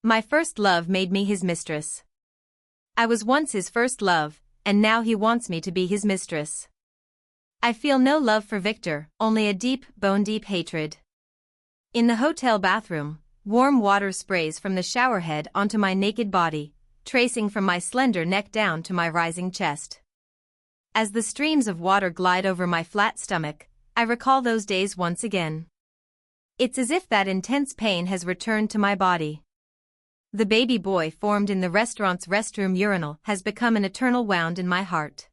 My first love made me his mistress. I was once his first love, and now he wants me to be his mistress. I feel no love for Victor, only a deep, bone-deep hatred. In the hotel bathroom, warm water sprays from the showerhead onto my naked body, tracing from my slender neck down to my rising chest. As the streams of water glide over my flat stomach, I recall those days once again. It's as if that intense pain has returned to my body. The baby boy formed in the restaurant's restroom urinal has become an eternal wound in my heart.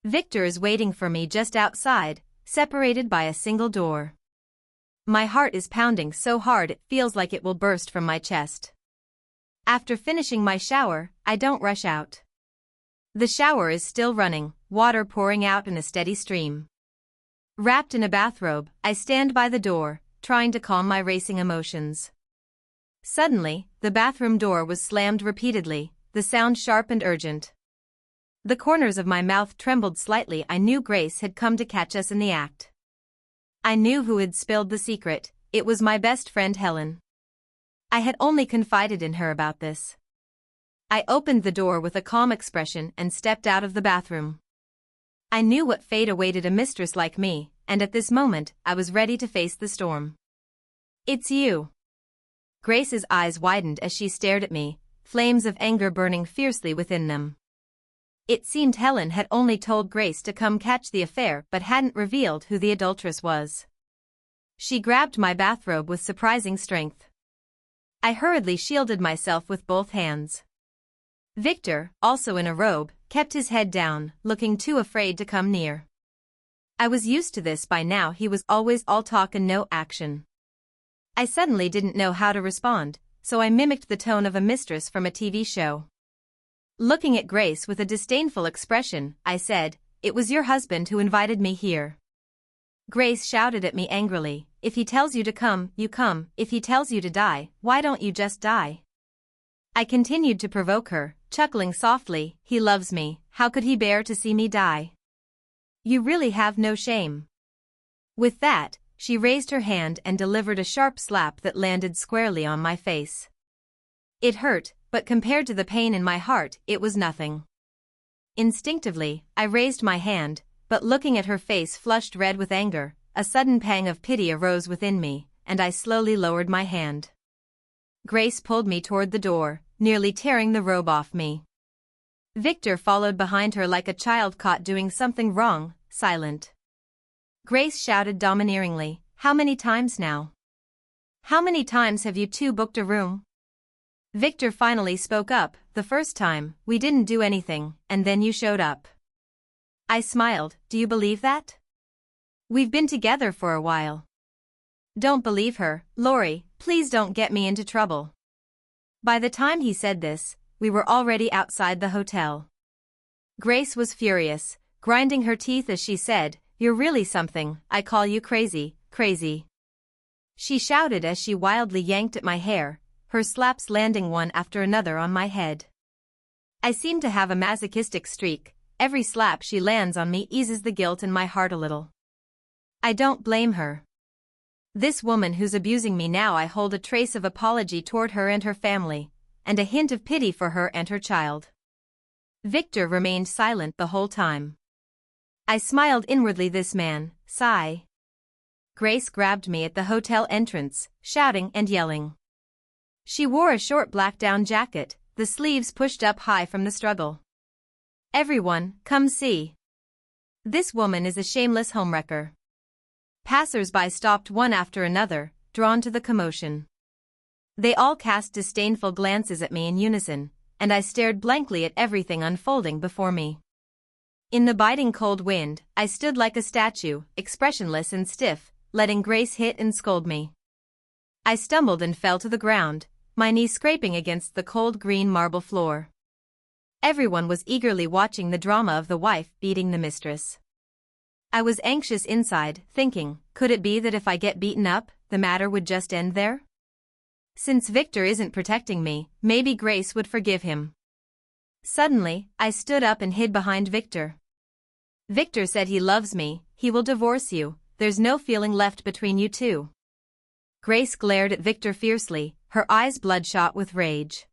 Victor is waiting for me just outside, separated by a single door. My heart is pounding so hard it feels like it will burst from my chest. After finishing my shower, I don't rush out. The shower is still running, water pouring out in a steady stream. Wrapped in a bathrobe, I stand by the door, trying to calm my racing emotions. Suddenly, the bathroom door was slammed repeatedly, the sound sharp and urgent. The corners of my mouth trembled slightly. I knew Grace had come to catch us in the act. I knew who had spilled the secret. It was my best friend Helen. I had only confided in her about this. I opened the door with a calm expression and stepped out of the bathroom. I knew what fate awaited a mistress like me, and at this moment, I was ready to face the storm. "It's you." Grace's eyes widened as she stared at me, flames of anger burning fiercely within them. It seemed Helen had only told Grace to come catch the affair but hadn't revealed who the adulteress was. She grabbed my bathrobe with surprising strength. I hurriedly shielded myself with both hands. Victor, also in a robe, kept his head down, looking too afraid to come near. I was used to this by now. He was always all talk and no action. I suddenly didn't know how to respond, so I mimicked the tone of a mistress from a TV show. Looking at Grace with a disdainful expression, I said, "It was your husband who invited me here." Grace shouted at me angrily, "If he tells you to come, you come. If he tells you to die, why don't you just die?" I continued to provoke her, chuckling softly, "He loves me, how could he bear to see me die? You really have no shame." With that, she raised her hand and delivered a sharp slap that landed squarely on my face. It hurt, but compared to the pain in my heart, it was nothing. Instinctively, I raised my hand, but looking at her face flushed red with anger, a sudden pang of pity arose within me, and I slowly lowered my hand. Grace pulled me toward the door, nearly tearing the robe off me. Victor followed behind her like a child caught doing something wrong, silent. Grace shouted domineeringly, "How many times now? How many times have you two booked a room?" Victor finally spoke up, "The first time, we didn't do anything, and then you showed up." I smiled, "Do you believe that? We've been together for a while." "Don't believe her, Lori, please don't get me into trouble." By the time he said this, we were already outside the hotel. Grace was furious, grinding her teeth as she said, "You're really something, I call you crazy, crazy." She shouted as she wildly yanked at my hair, her slaps landing one after another on my head. I seem to have a masochistic streak, every slap she lands on me eases the guilt in my heart a little. I don't blame her. This woman who's abusing me now, I hold a trace of apology toward her and her family, and a hint of pity for her and her child. Victor remained silent the whole time. I smiled inwardly. This man, sigh. Grace grabbed me at the hotel entrance, shouting and yelling. She wore a short black down jacket, the sleeves pushed up high from the struggle. "Everyone, come see. This woman is a shameless homewrecker." Passers-by stopped one after another, drawn to the commotion. They all cast disdainful glances at me in unison, and I stared blankly at everything unfolding before me. In the biting cold wind, I stood like a statue, expressionless and stiff, letting Grace hit and scold me. I stumbled and fell to the ground, my knees scraping against the cold green marble floor. Everyone was eagerly watching the drama of the wife beating the mistress. I was anxious inside, thinking, could it be that if I get beaten up, the matter would just end there? Since Victor isn't protecting me, maybe Grace would forgive him. Suddenly, I stood up and hid behind Victor. "Victor said he loves me, he will divorce you, there's no feeling left between you two." Grace glared at Victor fiercely, her eyes bloodshot with rage.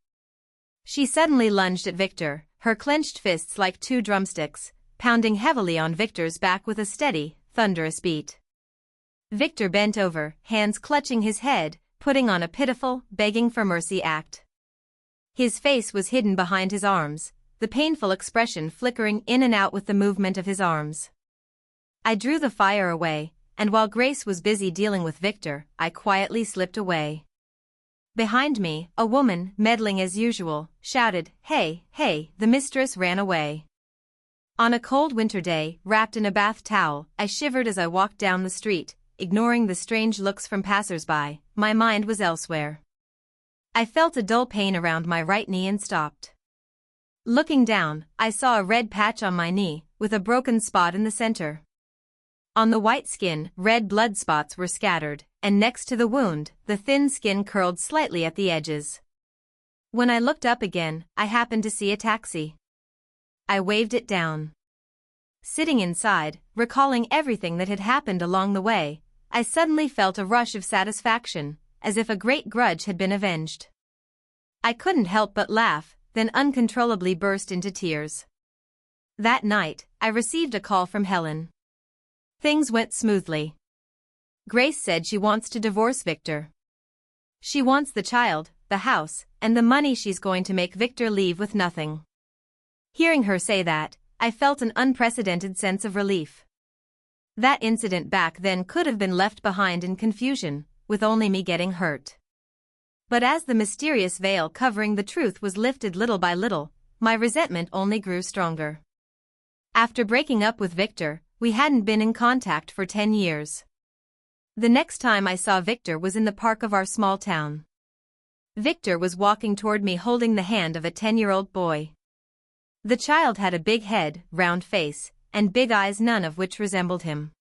She suddenly lunged at Victor, her clenched fists like two drumsticks, pounding heavily on Victor's back with a steady, thunderous beat. Victor bent over, hands clutching his head, putting on a pitiful, begging for mercy act. His face was hidden behind his arms, the painful expression flickering in and out with the movement of his arms. I drew the fire away, and while Grace was busy dealing with Victor, I quietly slipped away. Behind me, a woman, meddling as usual, shouted, "Hey, hey!" The mistress ran away. On a cold winter day, wrapped in a bath towel, I shivered as I walked down the street, ignoring the strange looks from passers-by. My mind was elsewhere. I felt a dull pain around my right knee and stopped. Looking down, I saw a red patch on my knee, with a broken spot in the center. On the white skin, red blood spots were scattered, and next to the wound, the thin skin curled slightly at the edges. When I looked up again, I happened to see a taxi. I waved it down. Sitting inside, recalling everything that had happened along the way, I suddenly felt a rush of satisfaction, as if a great grudge had been avenged. I couldn't help but laugh, then uncontrollably burst into tears. That night, I received a call from Helen. Things went smoothly. Grace said she wants to divorce Victor. She wants the child, the house, and the money she's going to make Victor leave with nothing. Hearing her say that, I felt an unprecedented sense of relief. That incident back then could have been left behind in confusion, with only me getting hurt. But as the mysterious veil covering the truth was lifted little by little, my resentment only grew stronger. After breaking up with Victor, we hadn't been in contact for 10 years. The next time I saw Victor was in the park of our small town. Victor was walking toward me holding the hand of a 10-year-old boy. The child had a big head, round face, and big eyes, none of which resembled him.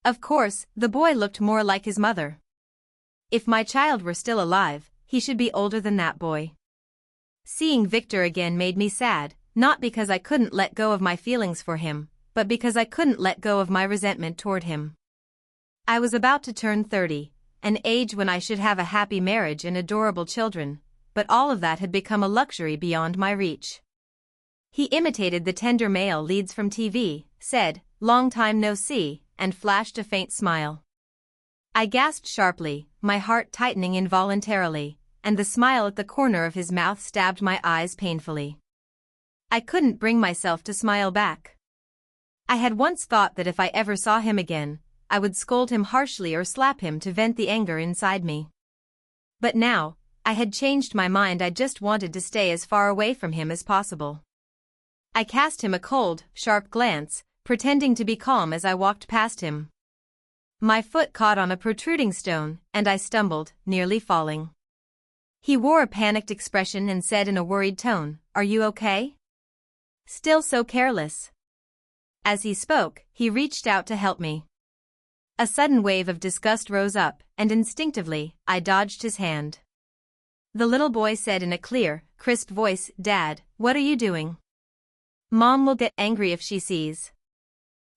Of course, the boy looked more like his mother. If my child were still alive, he should be older than that boy. Seeing Victor again made me sad, not because I couldn't let go of my feelings for him, but because I couldn't let go of my resentment toward him. I was about to turn 30, an age when I should have a happy marriage and adorable children, but all of that had become a luxury beyond my reach. He imitated the tender male leads from TV, said, "Long time no see," and flashed a faint smile. I gasped sharply, my heart tightening involuntarily, and the smile at the corner of his mouth stabbed my eyes painfully. I couldn't bring myself to smile back. I had once thought that if I ever saw him again, I would scold him harshly or slap him to vent the anger inside me. But now, I had changed my mind. I just wanted to stay as far away from him as possible. I cast him a cold, sharp glance, pretending to be calm as I walked past him. My foot caught on a protruding stone, and I stumbled, nearly falling. He wore a panicked expression and said in a worried tone, "Are you okay? Still so careless." As he spoke, he reached out to help me. A sudden wave of disgust rose up, and instinctively, I dodged his hand. The little boy said in a clear, crisp voice, "Dad, what are you doing? Mom will get angry if she sees."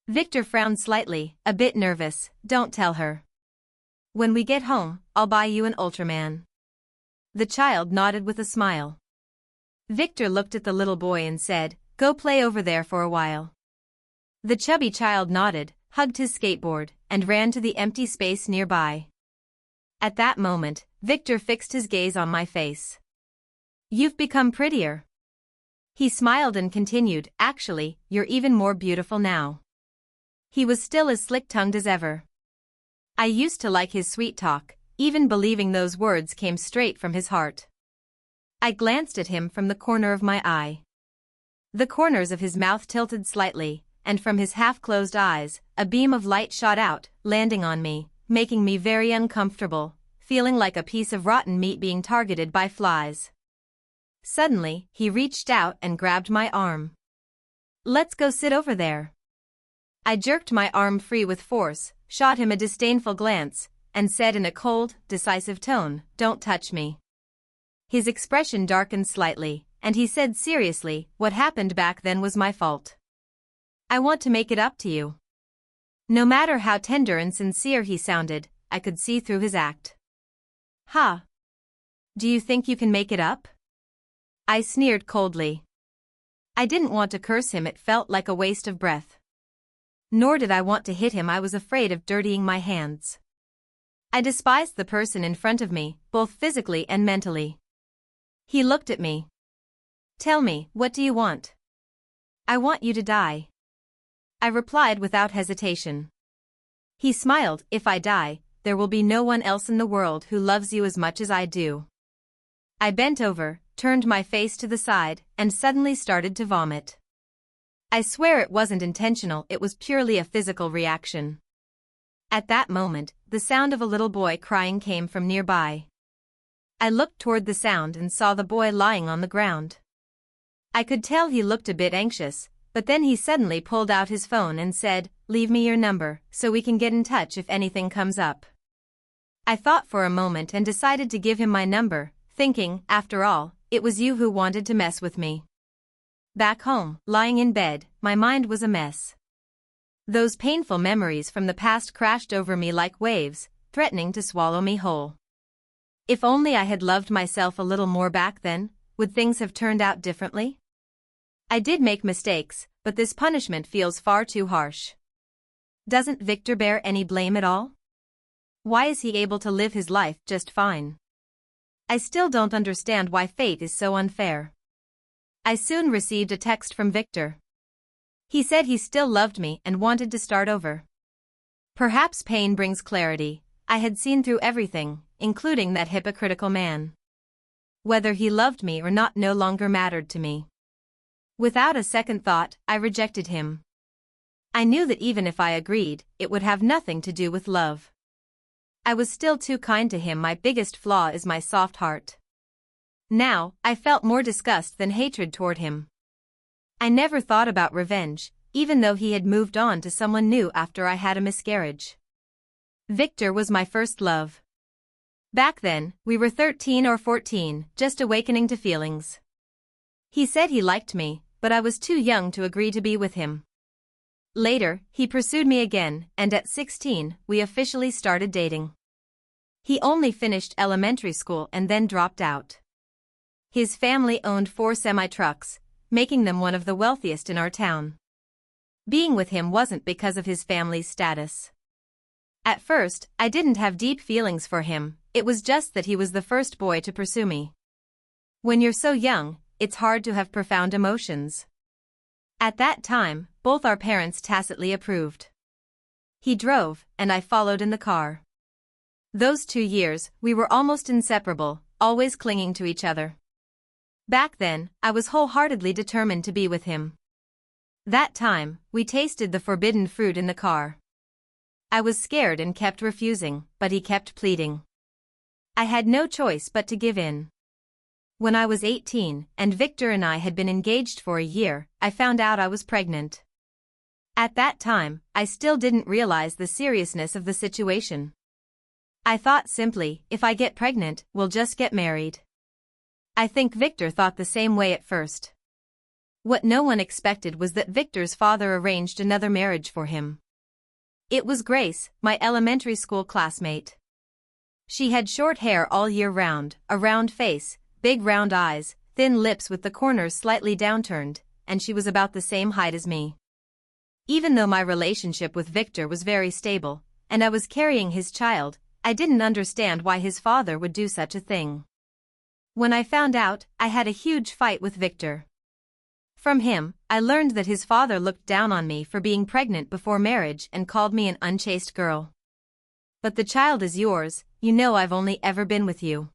Victor frowned slightly, a bit nervous. "Don't tell her. When we get home, I'll buy you an Ultraman." The child nodded with a smile. Victor looked at the little boy and said, "Go play over there for a while." The chubby child nodded, hugged his skateboard, and ran to the empty space nearby. At that moment, Victor fixed his gaze on my face. "You've become prettier." He smiled and continued, "Actually, you're even more beautiful now." He was still as slick-tongued as ever. I used to like his sweet talk, even believing those words came straight from his heart. I glanced at him from the corner of my eye. The corners of his mouth tilted slightly, and from his half-closed eyes, a beam of light shot out, landing on me, making me very uncomfortable, feeling like a piece of rotten meat being targeted by flies. Suddenly, he reached out and grabbed my arm. "Let's go sit over there." I jerked my arm free with force, shot him a disdainful glance, and said in a cold, decisive tone, "Don't touch me." His expression darkened slightly, and he said seriously, "What happened back then was my fault. I want to make it up to you." No matter how tender and sincere he sounded, I could see through his act. Ha! Do you think you can make it up? I sneered coldly. I didn't want to curse him, it felt like a waste of breath. Nor did I want to hit him, I was afraid of dirtying my hands. I despised the person in front of me, both physically and mentally. He looked at me. Tell me, what do you want? I want you to die. I replied without hesitation. He smiled, if I die, there will be no one else in the world who loves you as much as I do. I bent over, turned my face to the side, and suddenly started to vomit. I swear it wasn't intentional, it was purely a physical reaction. At that moment, the sound of a little boy crying came from nearby. I looked toward the sound and saw the boy lying on the ground. I could tell he looked a bit anxious, but then he suddenly pulled out his phone and said, "Leave me your number, so we can get in touch if anything comes up." I thought for a moment and decided to give him my number, thinking, after all, it was you who wanted to mess with me. Back home, lying in bed, my mind was a mess. Those painful memories from the past crashed over me like waves, threatening to swallow me whole. If only I had loved myself a little more back then, would things have turned out differently? I did make mistakes, but this punishment feels far too harsh. Doesn't Victor bear any blame at all? Why is he able to live his life just fine? I still don't understand why fate is so unfair. I soon received a text from Victor. He said he still loved me and wanted to start over. Perhaps pain brings clarity. I had seen through everything, including that hypocritical man. Whether he loved me or not no longer mattered to me. Without a second thought, I rejected him. I knew that even if I agreed, it would have nothing to do with love. I was still too kind to him, my biggest flaw is my soft heart. Now, I felt more disgust than hatred toward him. I never thought about revenge, even though he had moved on to someone new after I had a miscarriage. Victor was my first love. Back then, we were 13 or 14, just awakening to feelings. He said he liked me, but I was too young to agree to be with him. Later, he pursued me again, and at 16, we officially started dating. He only finished elementary school and then dropped out. His family owned 4 semi-trucks, making them one of the wealthiest in our town. Being with him wasn't because of his family's status. At first, I didn't have deep feelings for him, it was just that he was the first boy to pursue me. When you're so young, it's hard to have profound emotions. At that time, both our parents tacitly approved. He drove, and I followed in the car. Those 2 years, we were almost inseparable, always clinging to each other. Back then, I was wholeheartedly determined to be with him. That time, we tasted the forbidden fruit in the car. I was scared and kept refusing, but he kept pleading. I had no choice but to give in. When I was 18, and Victor and I had been engaged for a year, I found out I was pregnant. At that time, I still didn't realize the seriousness of the situation. I thought simply, if I get pregnant, we'll just get married. I think Victor thought the same way at first. What no one expected was that Victor's father arranged another marriage for him. It was Grace, my elementary school classmate. She had short hair all year round, a round face, big round eyes, thin lips with the corners slightly downturned, and she was about the same height as me. Even though my relationship with Victor was very stable, and I was carrying his child, I didn't understand why his father would do such a thing. When I found out, I had a huge fight with Victor. From him, I learned that his father looked down on me for being pregnant before marriage and called me an unchaste girl. But the child is yours, you know I've only ever been with you.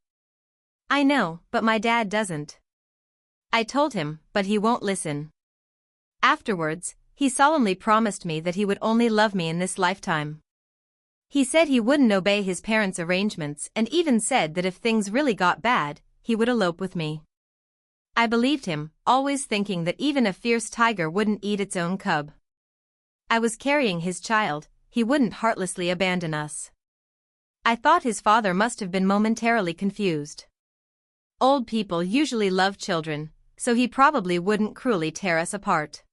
I know, but my dad doesn't. I told him, but he won't listen. Afterwards, he solemnly promised me that he would only love me in this lifetime. He said he wouldn't obey his parents' arrangements and even said that if things really got bad, he would elope with me. I believed him, always thinking that even a fierce tiger wouldn't eat its own cub. I was carrying his child, he wouldn't heartlessly abandon us. I thought his father must have been momentarily confused. Old people usually love children, so he probably wouldn't cruelly tear us apart.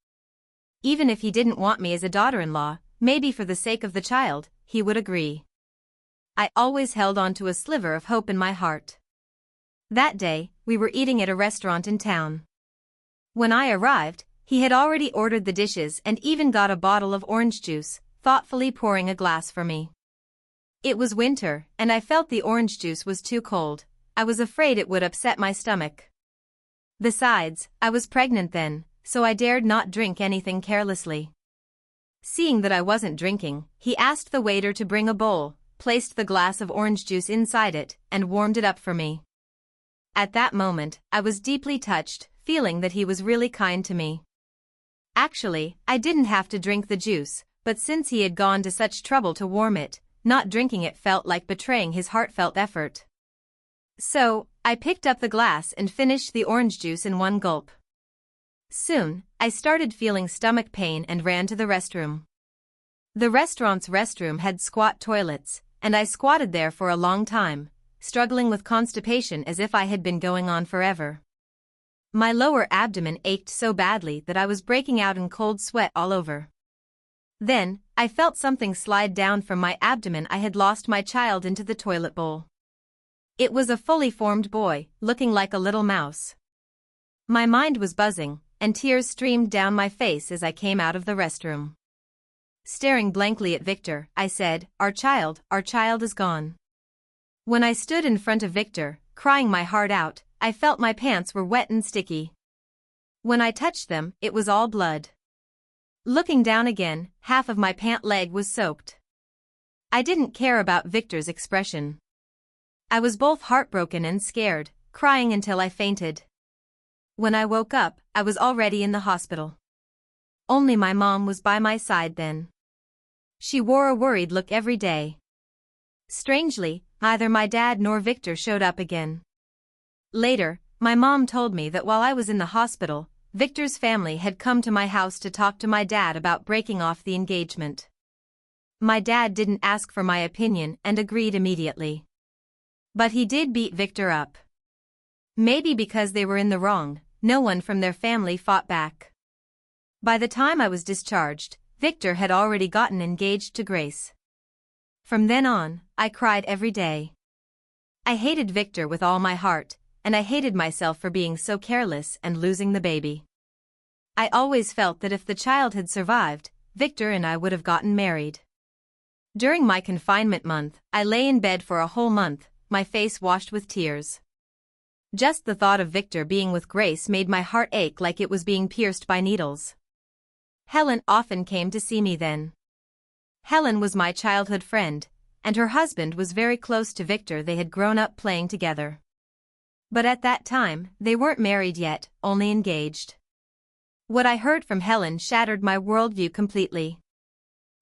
Even if he didn't want me as a daughter-in-law, maybe for the sake of the child, he would agree. I always held on to a sliver of hope in my heart. That day, we were eating at a restaurant in town. When I arrived, he had already ordered the dishes and even got a bottle of orange juice, thoughtfully pouring a glass for me. It was winter, and I felt the orange juice was too cold. I was afraid it would upset my stomach. Besides, I was pregnant then, so I dared not drink anything carelessly. Seeing that I wasn't drinking, he asked the waiter to bring a bowl, placed the glass of orange juice inside it, and warmed it up for me. At that moment, I was deeply touched, feeling that he was really kind to me. Actually, I didn't have to drink the juice, but since he had gone to such trouble to warm it, not drinking it felt like betraying his heartfelt effort. So, I picked up the glass and finished the orange juice in one gulp. Soon, I started feeling stomach pain and ran to the restroom. The restaurant's restroom had squat toilets, and I squatted there for a long time, struggling with constipation as if I had been going on forever. My lower abdomen ached so badly that I was breaking out in cold sweat all over. Then, I felt something slide down from my abdomen. I had lost my child into the toilet bowl. It was a fully formed boy, looking like a little mouse. My mind was buzzing, and tears streamed down my face as I came out of the restroom. Staring blankly at Victor, I said, our child is gone." When I stood in front of Victor, crying my heart out, I felt my pants were wet and sticky. When I touched them, it was all blood. Looking down again, half of my pant leg was soaked. I didn't care about Victor's expression. I was both heartbroken and scared, crying until I fainted. When I woke up, I was already in the hospital. Only my mom was by my side then. She wore a worried look every day. Strangely, neither my dad nor Victor showed up again. Later, my mom told me that while I was in the hospital, Victor's family had come to my house to talk to my dad about breaking off the engagement. My dad didn't ask for my opinion and agreed immediately. But he did beat Victor up. Maybe because they were in the wrong, no one from their family fought back. By the time I was discharged, Victor had already gotten engaged to Grace. From then on, I cried every day. I hated Victor with all my heart, and I hated myself for being so careless and losing the baby. I always felt that if the child had survived, Victor and I would have gotten married. During my confinement month, I lay in bed for a whole month, my face washed with tears. Just the thought of Victor being with Grace made my heart ache like it was being pierced by needles. Helen often came to see me then. Helen was my childhood friend, and her husband was very close to Victor. They had grown up playing together. But at that time, they weren't married yet, only engaged. What I heard from Helen shattered my worldview completely.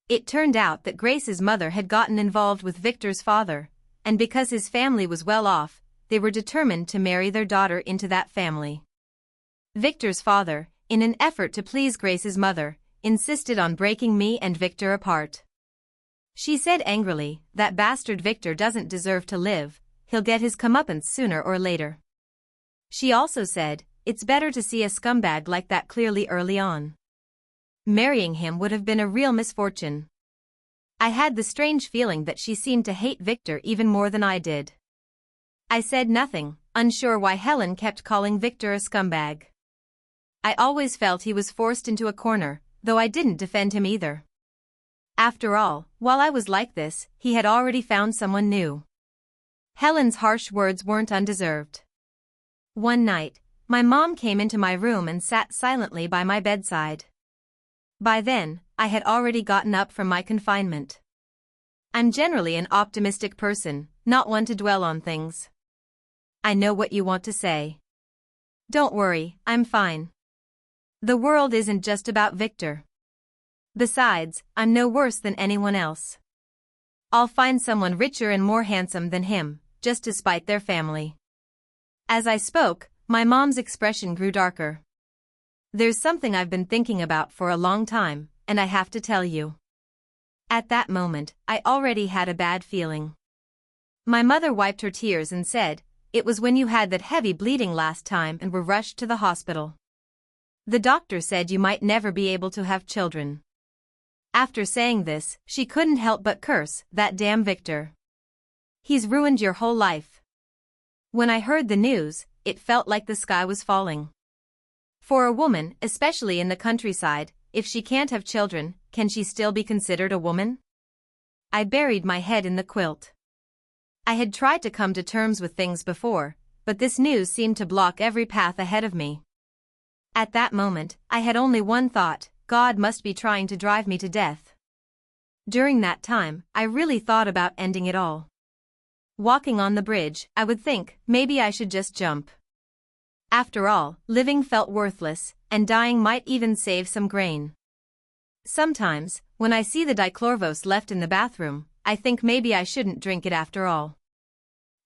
It turned out that Grace's mother had gotten involved with Victor's father, and because his family was well off, they were determined to marry their daughter into that family. Victor's father, in an effort to please Grace's mother, insisted on breaking me and Victor apart. She said angrily, "That bastard Victor doesn't deserve to live, he'll get his comeuppance sooner or later." She also said, "It's better to see a scumbag like that clearly early on. Marrying him would have been a real misfortune." I had the strange feeling that she seemed to hate Victor even more than I did. I said nothing, unsure why Helen kept calling Victor a scumbag. I always felt he was forced into a corner, though I didn't defend him either. After all, while I was like this, he had already found someone new. Helen's harsh words weren't undeserved. One night, my mom came into my room and sat silently by my bedside. By then, I had already gotten up from my confinement. I'm generally an optimistic person, not one to dwell on things. "I know what you want to say. Don't worry, I'm fine. The world isn't just about Victor. Besides, I'm no worse than anyone else. I'll find someone richer and more handsome than him, just to spite their family." As I spoke, my mom's expression grew darker. "There's something I've been thinking about for a long time, and I have to tell you." At that moment, I already had a bad feeling. My mother wiped her tears and said, "It was when you had that heavy bleeding last time and were rushed to the hospital. The doctor said you might never be able to have children." After saying this, she couldn't help but curse, "That damn Victor. He's ruined your whole life. When I heard the news, it felt like the sky was falling. For a woman, especially in the countryside, if she can't have children, can she still be considered a woman? I buried my head in the quilt. I had tried to come to terms with things before, but this news seemed to block every path ahead of me. At that moment, I had only one thought: God must be trying to drive me to death. During that time, I really thought about ending it all. Walking on the bridge, I would think, maybe I should just jump. After all, living felt worthless, and dying might even save some grain. Sometimes, when I see the dichlorvos left in the bathroom, I think maybe I shouldn't drink it after all.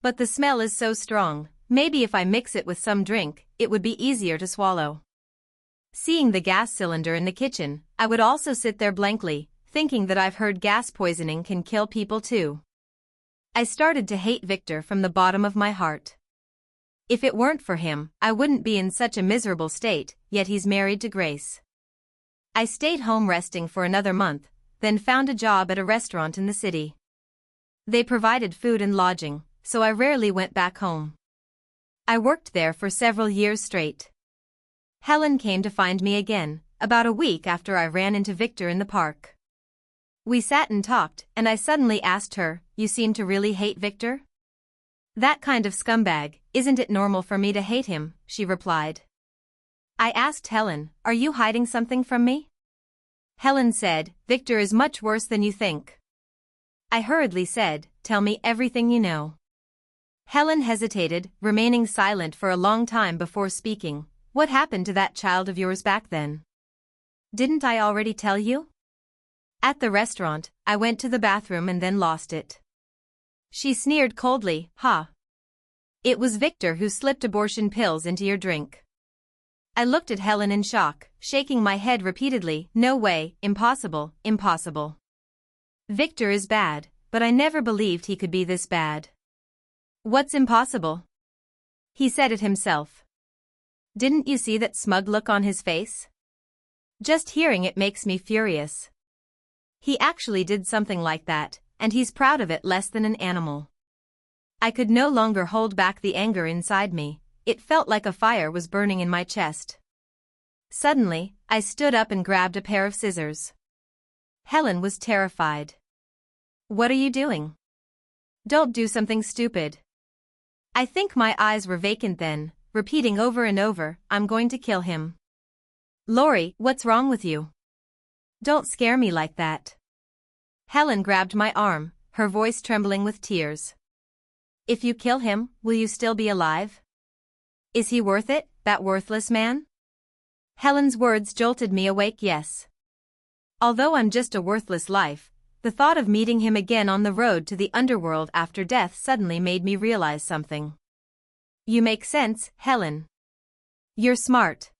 But the smell is so strong, maybe if I mix it with some drink, it would be easier to swallow. Seeing the gas cylinder in the kitchen, I would also sit there blankly, thinking that I've heard gas poisoning can kill people too. I started to hate Victor from the bottom of my heart. If it weren't for him, I wouldn't be in such a miserable state, yet he's married to Grace. I stayed home resting for another month, then found a job at a restaurant in the city. They provided food and lodging, so I rarely went back home. I worked there for several years straight. Helen came to find me again, about a week after I ran into Victor in the park. We sat and talked, and I suddenly asked her, "You seem to really hate Victor?" "That kind of scumbag, isn't it normal for me to hate him?" she replied. I asked Helen, "Are you hiding something from me?" Helen said, "Victor is much worse than you think." I hurriedly said, "Tell me everything you know." Helen hesitated, remaining silent for a long time before speaking. "What happened to that child of yours back then?" "Didn't I already tell you?" "At the restaurant, I went to the bathroom and then lost it." She sneered coldly, "Ha! It was Victor who slipped abortion pills into your drink." I looked at Helen in shock, shaking my head repeatedly. "No way, impossible, impossible. Victor is bad, but I never believed he could be this bad." "What's impossible?" "He said it himself. Didn't you see that smug look on his face? Just hearing it makes me furious. He actually did something like that, and he's proud of it less than an animal." I could no longer hold back the anger inside me. It felt like a fire was burning in my chest. Suddenly, I stood up and grabbed a pair of scissors. Helen was terrified. "What are you doing? Don't do something stupid." I think my eyes were vacant then, repeating over and over, "I'm going to kill him." "Lori, what's wrong with you? Don't scare me like that." Helen grabbed my arm, her voice trembling with tears. "If you kill him, will you still be alive? Is he worth it, that worthless man?" Helen's words jolted me awake. Yes. Although I'm just a worthless life, the thought of meeting him again on the road to the underworld after death suddenly made me realize something. "You make sense, Helen. You're smart.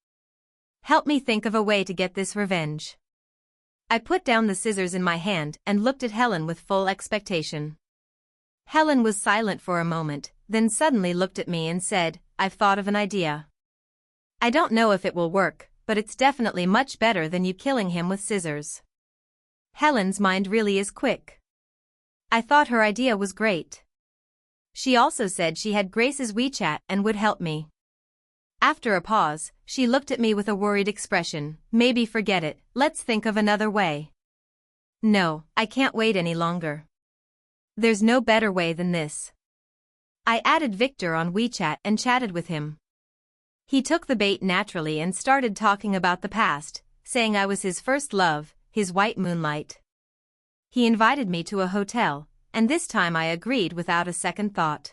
Help me think of a way to get this revenge." I put down the scissors in my hand and looked at Helen with full expectation. Helen was silent for a moment, then suddenly looked at me and said, "I've thought of an idea. I don't know if it will work, but it's definitely much better than you killing him with scissors." Helen's mind really is quick. I thought her idea was great. She also said she had Grace's WeChat and would help me. After a pause, she looked at me with a worried expression. "Maybe forget it, let's think of another way." "No, I can't wait any longer. There's no better way than this." I added Victor on WeChat and chatted with him. He took the bait naturally and started talking about the past, saying I was his first love, his white moonlight. He invited me to a hotel, and this time I agreed without a second thought.